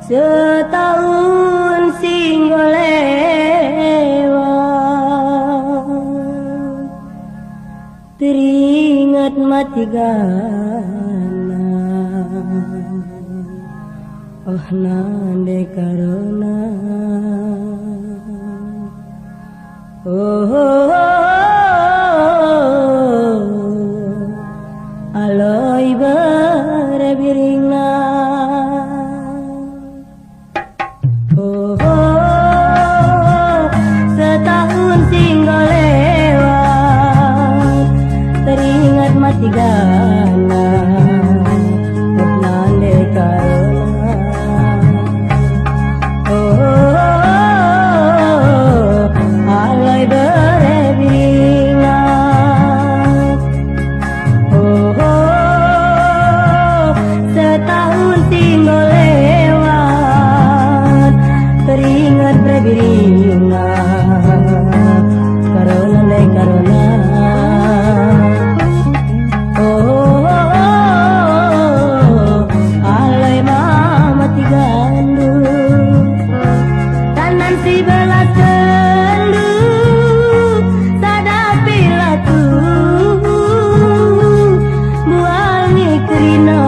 setahun sing lewat teringat mati gana oh nande karena oh aloi berebiringna setahun tinggal lewat teringat mati gana oh nande karena aloi berebiringna setahun tinggal lewat teringat berbirina karena deh karena alai mama tiga kanan si belas telu sadap pilatu buangi kerina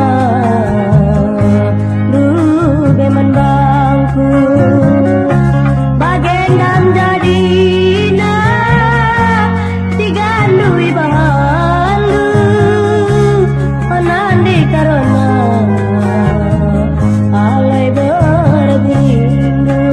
beman bangku bagendam jadina digandui bahalu onandi karona alai berbindu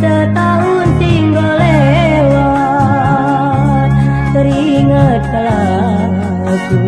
setahun tinggal lewat teringat kalaku